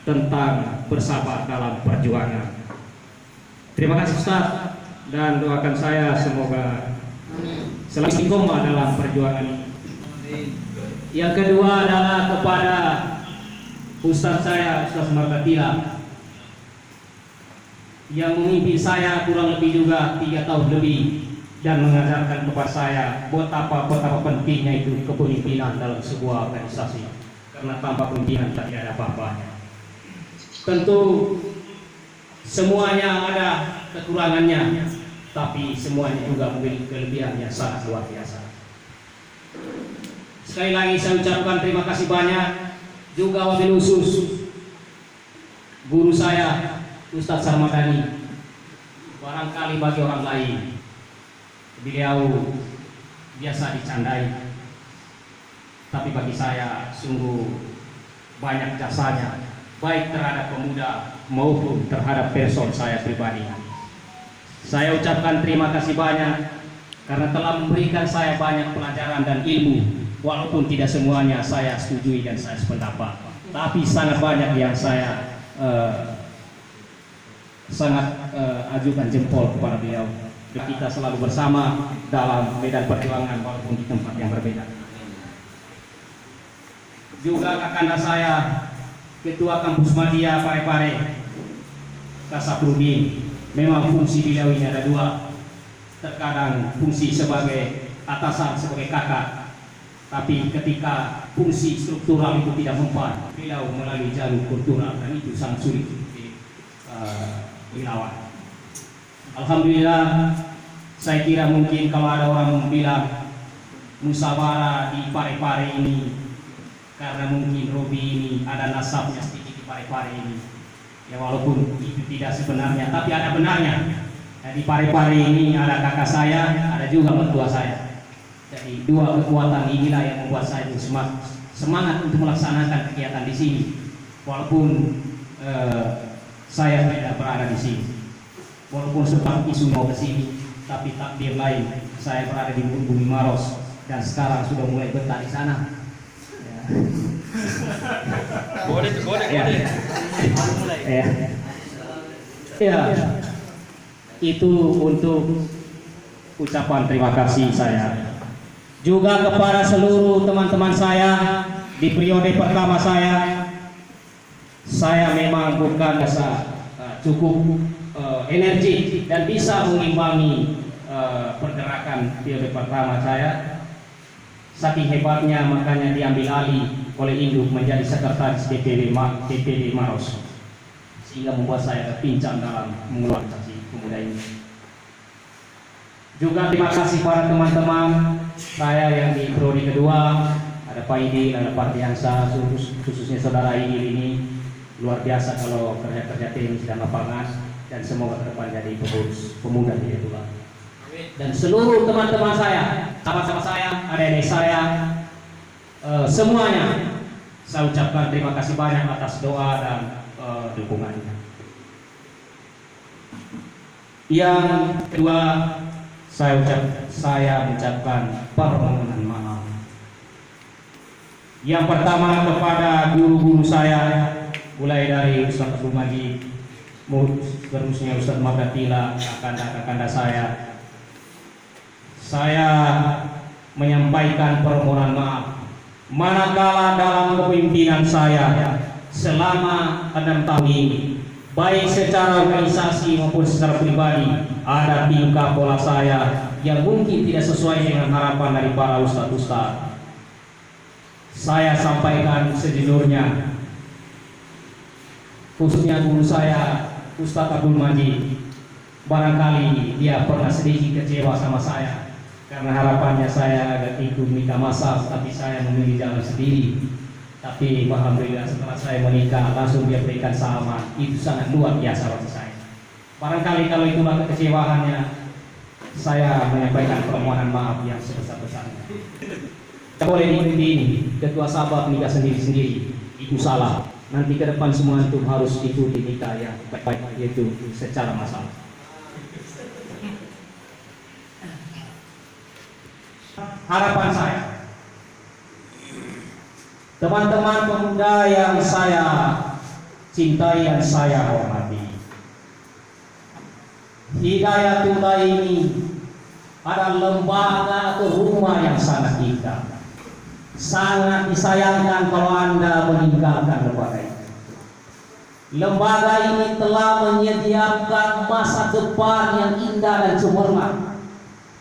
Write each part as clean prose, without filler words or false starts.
tentang bersabar dalam perjuangan. Terima kasih Ustaz, dan doakan saya semoga selalu istiqomah dalam perjuangan ini. Yang kedua adalah kepada Ustaz saya, Ustaz Margatila, yang memimpin saya kurang lebih juga 3 tahun lebih dan mengajarkan kepada saya betapa pentingnya itu kepemimpinan dalam sebuah organisasi, karena tanpa pemimpinan tidak ada apa-apanya. Tentu semuanya ada kekurangannya, tapi semuanya juga memiliki kelebihan yang sangat luar biasa. Sekali lagi saya ucapkan terima kasih banyak juga wabil khusus guru saya Ustadz Sarmadani. Barangkali bagi orang lain beliau biasa dicandai, tapi bagi saya sungguh banyak jasanya, baik terhadap pemuda maupun terhadap person saya pribadi. Saya ucapkan terima kasih banyak karena telah memberikan saya banyak pelajaran dan ilmu, walaupun tidak semuanya saya setujui dan saya sependapat, tapi sangat banyak yang saya ajukan jempol kepada beliau. Kita selalu bersama dalam medan perjuangan walaupun di tempat yang berbeda. Juga kakanda saya, Ketua Kampus Madya Parepare, Kasaprudin. Memang fungsi beliau ini ada 2. Terkadang fungsi sebagai atasan, sebagai kakak, tapi ketika fungsi struktural itu tidak mempan, beliau melalui jalur kultural, dan itu sangat sulit dilawan. Alhamdulillah, saya kira mungkin kalau ada orang bilang musyawarah di Parepare ini karena mungkin Robi ini ada nasabnya sedikit di Parepare ini, ya walaupun itu tidak sebenarnya, tapi ada benarnya. Di Parepare ini ada kakak saya, ada juga mertua saya. Jadi 2 kekuatan inilah yang membuat saya itu semangat untuk melaksanakan kegiatan di sini, walaupun saya tidak berada di sini. Walaupun sempat isu mau ke sini, tapi takdir lain saya berada di bumi Maros dan sekarang sudah mulai betah di sana. Boleh. Ya, itu untuk ucapan terima kasih saya. Juga kepada seluruh teman-teman saya di periode pertama saya memang bukan cukup energi dan bisa mengimbangi pergerakan periode pertama saya. Saking hebatnya makanya diambil alih oleh induk menjadi sekretaris DPD Maros, sehingga membuat saya terpincang dalam mengelola pemuda ini. Juga terima kasih para teman-teman saya yang di prodi kedua, ada Pak Idil, ada Pak Diansa, khususnya saudara Idil ini luar biasa kalau kerja teknis dan lapangan, dan semoga ke depan jadi pengurus pemuda di Tulang. Dan seluruh teman-teman saya, sahabat-sahabat saya, adik-adik saya, semuanya saya ucapkan terima kasih banyak atas doa dan dukungannya. Yang kedua, saya ucapkan permohonan maaf. Yang pertama kepada guru-guru saya, mulai dari Ustaz Abdul Majid, terusnya Ustaz Margatila, kakanda saya menyampaikan permohonan maaf manakala dalam kepemimpinan saya selama 6 tahun ini, baik secara organisasi maupun secara pribadi, ada tingkah pola saya yang mungkin tidak sesuai dengan harapan dari para ustadz. Saya sampaikan sejujurnya, khususnya guru saya Ustaz Abdul Majid, barangkali dia pernah sedikit kecewa sama saya karena harapannya saya agak ikut nikah masal, tapi saya memilih jalan sendiri. Tapi alhamdulillah setelah saya menikah langsung dia berikan selamat, itu sangat luar biasa bagi saya. Barangkali kalau itulah kekecewaannya, saya menyampaikan permohonan maaf yang sebesar-besarnya. Tidak boleh diikuti ini, ketua sahabat nikah sendiri-sendiri, itu salah. Nanti ke depan semua itu harus ikuti nikah yang baik-baik, yaitu secara massal. Harapan saya, teman-teman pemuda yang saya cintai dan saya hormati. Hidayatullah ini adalah lembaga atau rumah yang sangat indah. Sangat disayangkan kalau Anda meninggalkan lembaga ini. Lembaga ini telah menyediakan masa depan yang indah dan cemerlang.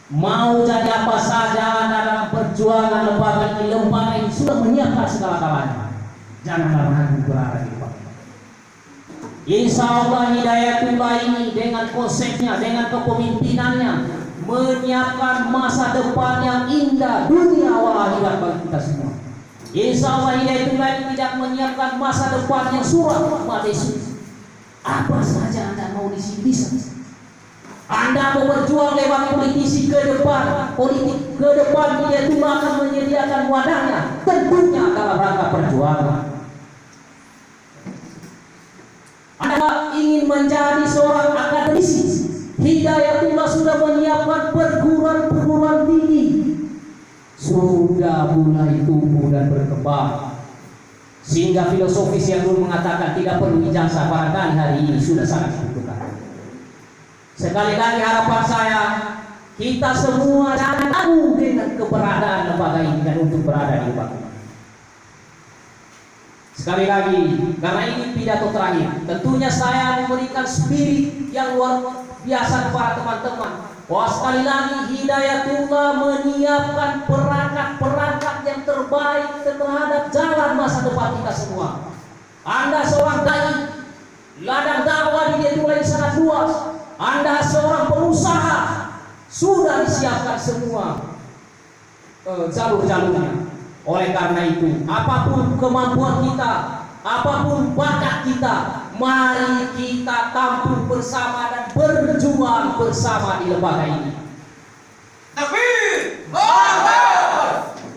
Mau jadi apa saja Anda dalam perjuangan lembaga ini sudah menyiapkan segala-galanya. Janganlah ragu berada di lembaga. Insya Allah Hidayatullah ini dengan konsepnya, dengan kepemimpinannya menyiapkan masa depan yang indah dunia wal akhirat bagi kita semua. Insya Allah Hidayatullah ini tidak menyiapkan masa depan yang suram, apa saja Anda mau di sini bisa. Anda mau berjuang lewat politisi ke depan, politik ke depan, Hidayatullah akan menyediakan wadahnya, tentunya dalam rangka perjuangan. Anda ingin menjadi seorang akademisi, Hidayatullah sudah menyiapkan perguruan-perguruan tinggi, sudah mulai tumbuh dan berkembang, sehingga filosofis yang dulu mengatakan tidak perlu ijazah barangkali hari ini sudah sangat dibutuhkan. Sekali lagi harapan saya, kita semua jangan ragu dengan keberadaan lembaga ini dan untuk berada di lembaga ini. Sekali lagi, karena ini pidato terakhir, tentunya saya memberikan spirit yang luar biasa kepada teman-teman. Wah, sekali lagi Hidayatullah menyiapkan perangkat-perangkat yang terbaik terhadap jalan masa depan kita semua. Anda seorang dai, ladang dakwah di Hidayatullah sangat luas. Anda seorang pengusaha, sudah disiapkan semua jalur-jalurnya. Oleh karena itu, apapun kemampuan kita, apapun bakat kita, mari kita tampung bersama dan berjuang bersama di lembaga ini.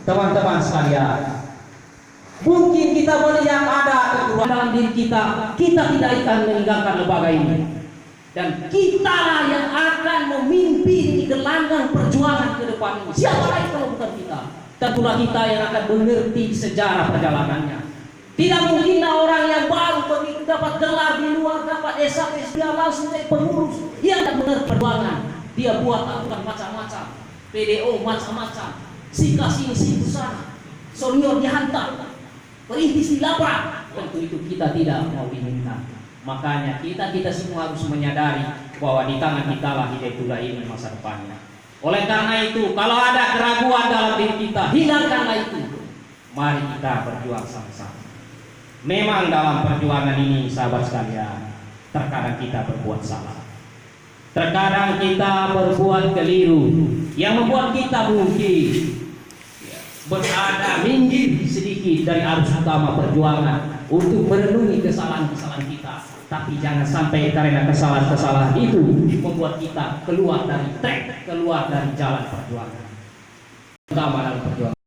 Teman-teman sekalian, mungkin kita melihat ada kekurangan dalam diri kita, kita tidak akan meninggalkan lembaga ini. Dan kita yang akan memimpin di gelanggang perjuangan ke depan ini. Siapa lagi kalau bukan kita? Tentulah kita yang akan mengerti sejarah perjalanannya. Tidak mungkinlah orang yang baru begitu dapat gelar di luar, dapat S1, dia langsung jadi pengurus. Dia tidak mengerti perjuangan. Dia buat aturan macam-macam, PDO macam-macam, sika sini situ sana, senior dihantar, perintis dilabrak. Tentu itu kita tidak mau inginkan. Makanya kita semua harus menyadari bahwa di tangan kita lah Hidayatullah ini masa depannya. Oleh karena itu, kalau ada keraguan dalam diri kita, hilangkanlah itu. Mari kita berjuang sama-sama. Memang dalam perjuangan ini, sahabat sekalian, terkadang kita berbuat salah. Terkadang kita berbuat keliru yang membuat kita mungkin berada minggir sedikit dari arus utama perjuangan untuk merenungi kesalahan-kesalahan kita. Tapi jangan sampai karena kesalahan-kesalahan itu membuat kita keluar dari track, keluar dari jalan perjuangan. Utama dalam perjuangan.